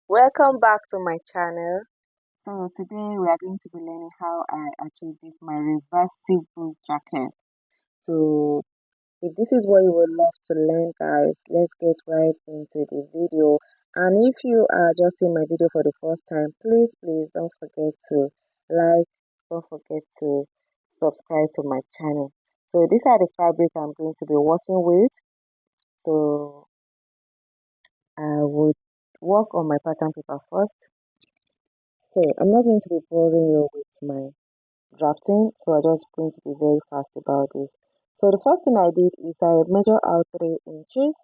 Welcome back to my channel. So today we are going to be learning how I achieve this my reversible jacket. So if this is what you would love to learn, guys, let's get right into the video. And if you are just seeing my video for the first time, please don't forget to like, don't forget to subscribe to my channel. So these are the fabric I'm going to be working with. So I would work on my pattern paper first. So I'm not going to be boring you with my drafting, so I'm just going to be very fast about this. So the first thing I did is I measure out 3 inches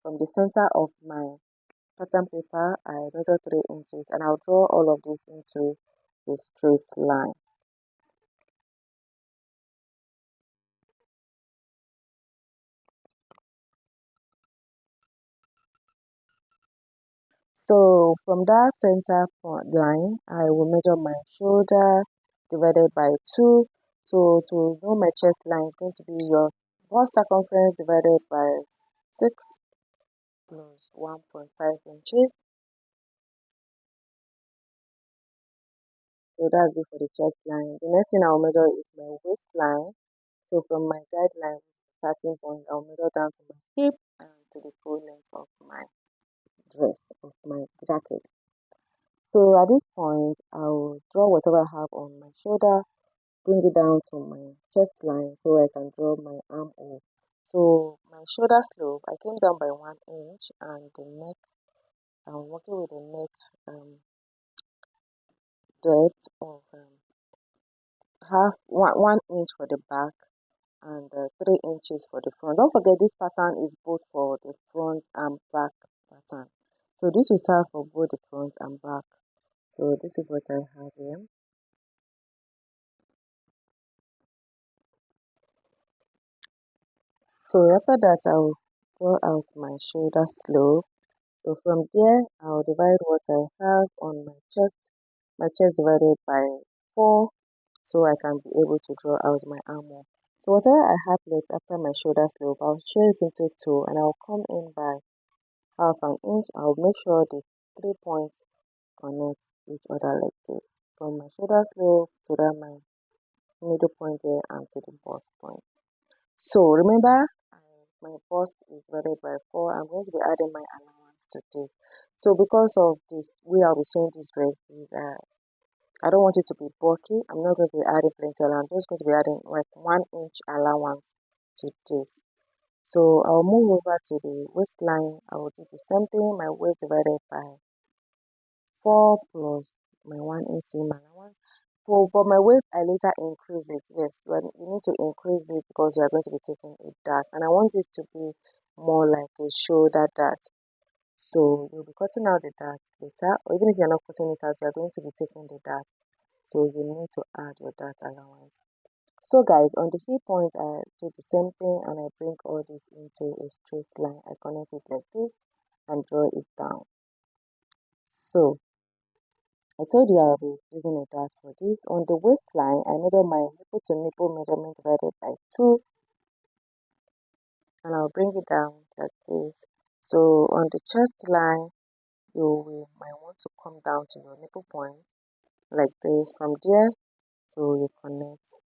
from the center of my pattern paper. I measure 3 inches and I'll draw all of this into a straight line. So from that center point line, I will measure my shoulder divided by 2. So to know my chest line is going to be your bust circumference divided by 6 plus 1.5 inches. So that's it for the chest line. The next thing I'll measure is my waistline. So from my guideline starting point, I'll measure down to my hip and to the full length of my dress, of my jacket. So at this point, I'll draw whatever I have on my shoulder, bring it down to my chest line so I can draw my armhole. So my shoulder slope, I came down by 1 inch, and the neck, I'm working with the neck depth of one inch for the back and 3 inches for the front. Don't forget this pattern is both for the front and back pattern. So this will serve for both the front and back. So this is what I have here. So after that, I'll draw out my shoulder slope. So from there, I'll divide what I have on my chest divided by 4, so I can be able to draw out my armhole. So whatever I have left after my shoulder slope, I'll share it into 2 and I'll come in by half an inch. I'll make sure the 3 points connect each other like this. From my shoulder slope to that my middle point there and to the bust point. So remember, my bust is divided by 4. I'm going to be adding my allowance to this. So because of this, we are sewing this dress is I don't want it to be bulky. I'm not going to be adding plenty allowance. I'm just going to be adding like 1 inch allowance to this. So I'll move over to the waistline. I will do the same thing. My waist divided by 4 plus my 1 inch seam allowance. For my waist, I later increase it. Yes, you need to increase it because you are going to be taking a dart. And I want this to be more like a shoulder dart. So you'll be cutting out the dart later, or even if you're not cutting it out, you are going to be taking the dart. So you need to add your dart allowance. So guys, on the hip point, I do the same thing and I bring all this into a straight line. I connect it like this and draw it down. So I told you I'll be using a dart for this. On the waistline, I measure my nipple to nipple measurement divided by 2 and I'll bring it down like this. So on the chest line, might want to come down to your nipple point like this. From there, so you connect.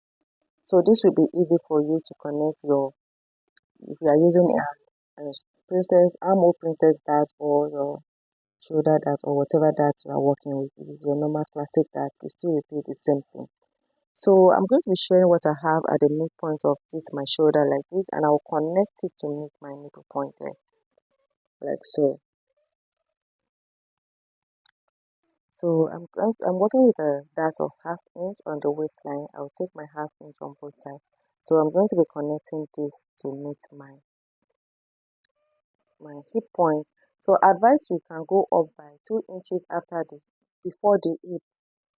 So this will be easy for you to connect if you are using a princess, armhole princess dart or your shoulder dart or whatever dart you are working with. If it's your normal classic dart, you still repeat the same thing. So I'm going to be sharing what I have at the midpoint of this my shoulder like this, and I'll connect it to meet my nipple point there, like so. So I'm working with a dart of ½ inch on the waistline. I'll take my ½ inch on both sides. So I'm going to be connecting this to meet my hip point. So advise you can go up by 2 inches before the hip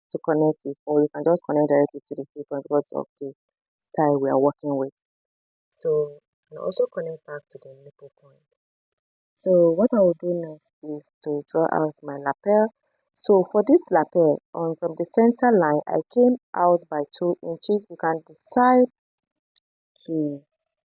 to connect it, or you can just connect directly to the hip point because of the style we are working with. So and also connect back to the nipple point. So what I will do next is to draw out my lapel. So for this lapel, from the center line, I came out by 2 inches. You can decide to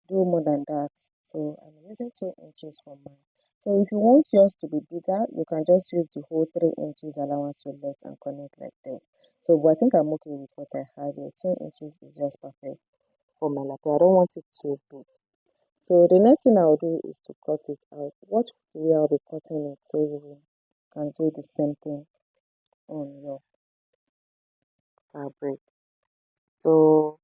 do more than that. So I'm using 2 inches for mine. So if you want yours to be bigger, you can just use the whole 3 inches allowance fillet and connect like this. So but I think I'm okay with what I have here. 2 inches is just perfect for my lapel. I don't want it too big. So the next thing I'll do is to cut it out. Watch the way I'll be cutting it so you can do the same thing on your fabric. So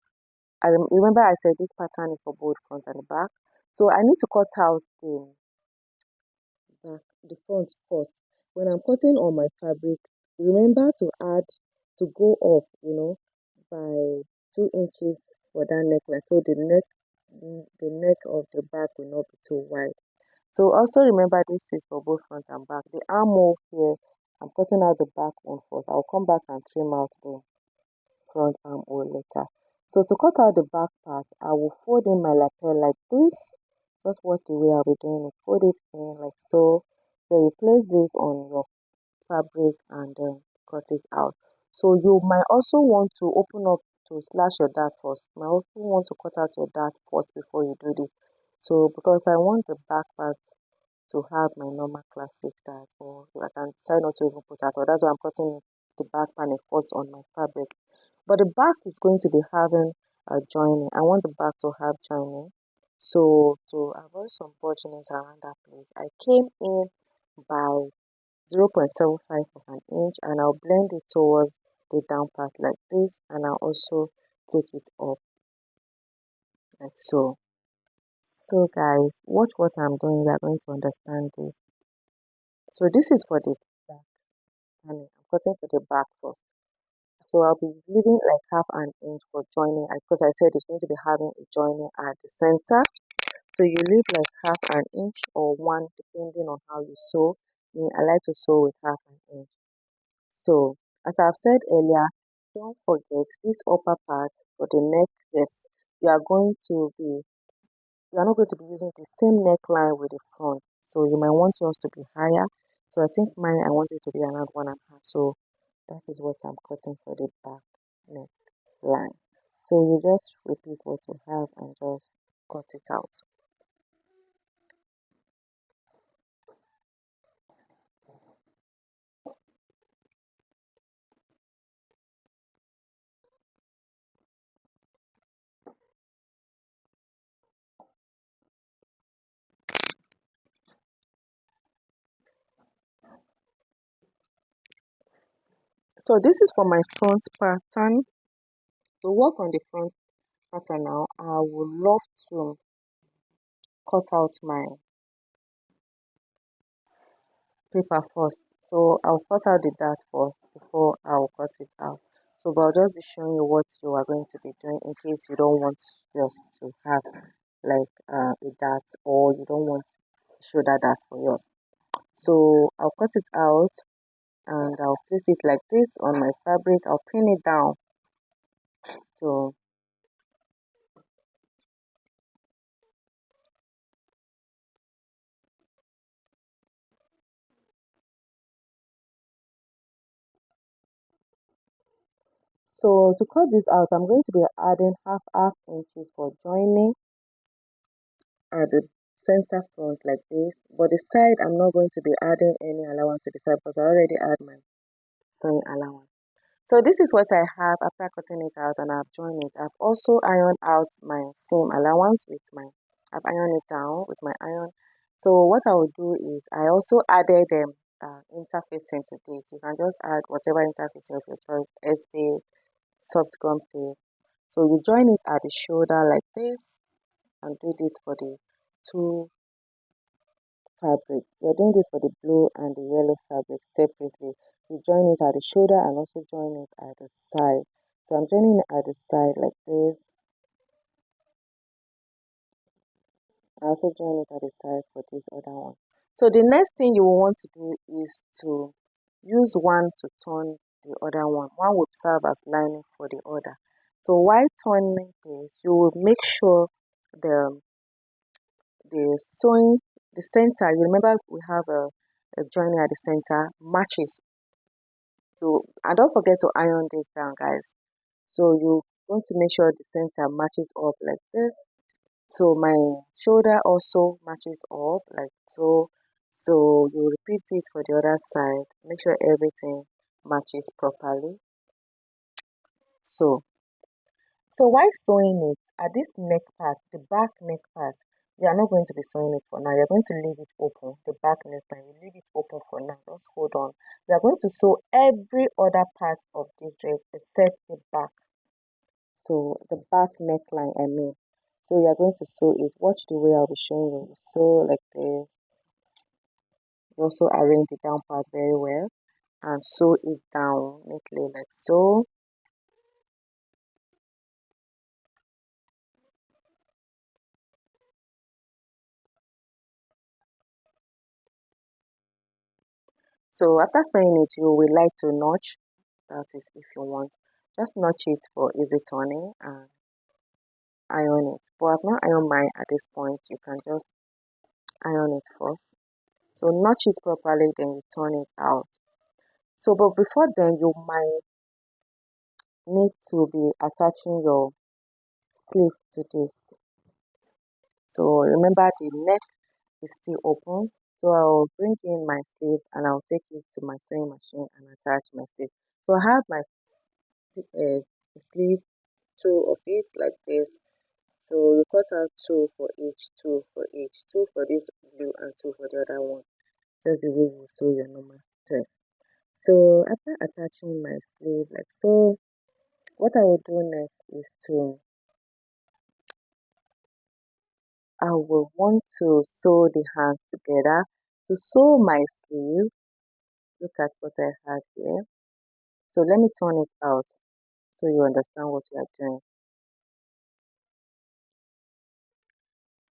I remember I said this pattern is for both front and the back. So I need to cut out the front first. When I'm cutting on my fabric, remember to add to go up, by 2 inches for that neckline. So the neck of the back will not be too wide. So also remember this is for both front and back. The armhole here, I'm cutting out the back one first. I'll come back and trim out the front armhole later. So to cut out the back part, I will fold in my lapel like this. Just watch the way I'll be doing it. Fold it in like so. Then you place this on your fabric and then cut it out. So you might also want to open up to slash your dart first. You might also want to cut out your dart first before you do this. So because I want the back part to have my normal classic dart, or I can decide not to even put out, or that's why I'm cutting the back panel first on my fabric. But the back is going to be having a joining. I want the back to have joining. So to avoid some bulginess around that place, I came in by 0.75 of an inch and I'll blend it towards the down part like this, and I'll also take it up like so. So guys, watch what I'm doing. We are going to understand this. So this is for the back. I'm cutting for the back first. So I'll be leaving like half an inch for joining, because I said it's going to be having a joining at the center. So you leave like half an inch or one depending on how you sew. I like to sew with half an inch. So as I've said earlier, don't forget this upper part for the neck. Yes, you are going to be you are not going to be using the same neckline with the front. So you might want yours to be higher. So I think mine, I want it to be around 1.5. So that is what I'm cutting for the back neckline. So you just repeat what you have and just cut it out. So this is for my front pattern. To work on the front pattern now, I would love to cut out my paper first. So I'll cut out the dart first before I'll cut it out. So but I'll just be showing you what you are going to be doing in case you don't want yours to have like a dart, or you don't want shoulder dart for yours. So I'll cut it out and I'll place it like this on my fabric. I'll pin it down. So so to cut this out, I'm going to be adding half inches for joining at the center front like this, but the side I'm not going to be adding any allowance to the side because I already add my sewing allowance. So this is what I have after cutting it out and I've joined it. I've also ironed out my seam allowance with I've ironed it down with my iron. So what I will do is I also added interfacing to this. You can just add whatever interfacing of your choice, stay, soft gum stay. So you join it at the shoulder like this and do this for the two fabric. You're doing this for the blue and the yellow fabric separately. You join it at the shoulder and also join it at the side. So I'm joining it at the side like this. I also join it at the side for this other one. So the next thing you will want to do is to use one to turn the other one. One will serve as lining for the other. So while turning this, you will make sure the sewing, the center, you remember we have a joining at the center, matches. So, and don't forget to iron this down, guys. So you want to make sure the center matches up like this. So my shoulder also matches up like so. So you repeat it for the other side. Make sure everything matches properly. So while sewing it, at this neck part, the back neck part, you are not going to be sewing it for now. You're going to leave it open, the back neck part. You leave it open for now. Just hold on. We are going to sew every other part of this dress except the back. So the back neckline, I mean. So you are going to sew it. Watch the way I'll be showing you. Sew like this. You also arrange the down part very well and sew it down neatly like so. So after sewing it, you will like to notch. That is if you want. Just notch it for easy turning and iron it. But I've not ironed mine at this point. You can just iron it first. So notch it properly, then you turn it out. So but before then, you might need to be attaching your sleeve to this. So remember the neck is still open. So I'll bring in my sleeve and I'll take it to my sewing machine and attach my sleeve. So I have my sleeve, two of it like this. So you cut out two for each, two for each, two for this blue and two for the other one. Just the way you sew your normal dress. So after attaching my sleeve like so, what I will do next is I will want to sew the hands together. To sew my sleeve, look at what I have here. So let me turn it out so you understand what you are doing.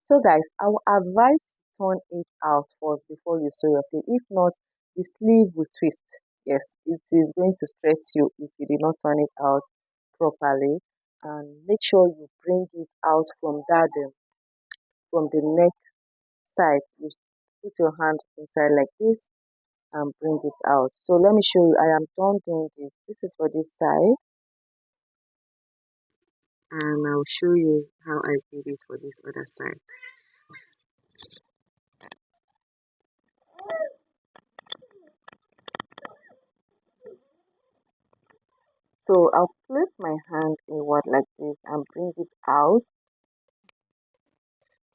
So guys, I will advise you turn it out first before you sew your sleeve. If not, the sleeve will twist. Yes, it is going to stress you if you did not turn it out properly. And make sure you bring it out from from the neck side. You put your hand inside like this and bring it out. So let me show you. I am done doing this. This is for this side, and I'll show you how I did it for this other side. So I'll place my hand inward like this and bring it out.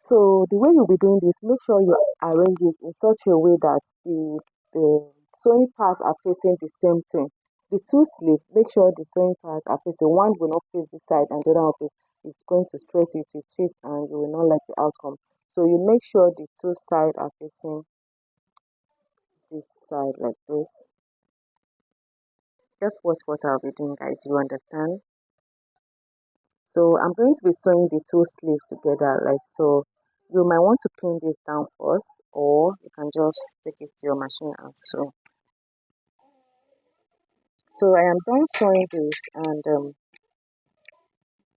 So the way you'll be doing this, make sure you arrange it in such a way that the sewing parts are facing the same thing. The two sleeves, make sure the sewing parts are facing. One will not face this side and the other one face is going to stretch you to twist and you will not like the outcome. So you make sure the two sides are facing this side like this. Just watch what I'll be doing, guys. You understand? So I'm going to be sewing the two sleeves together like so. You might want to pin this down first, or you can just take it to your machine and sew. So I am done sewing this, and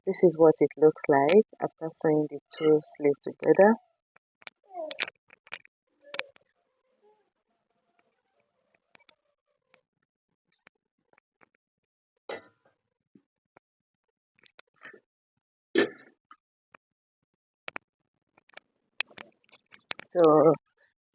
this is what it looks like after sewing the two sleeves together. So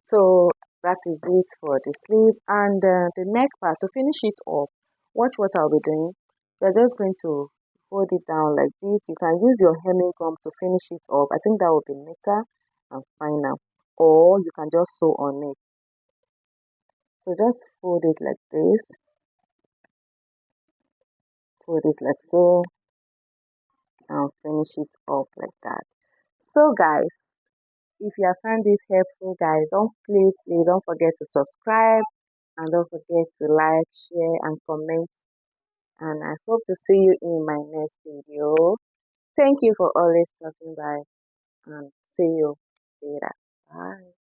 so that is it for the sleeve and the neck part. To finish it off, watch what I'll be doing. We're just going to fold it down like this. You can use your hemming gum to finish it off. I think that will be neater and finer, or you can just sew on it. So just fold it like this, fold it like so, and finish it off like that. So guys, if you have found this helpful, guys, please don't forget to subscribe and don't forget to like, share, and comment. And I hope to see you in my next video. Thank you for always stopping by and see you later. Bye.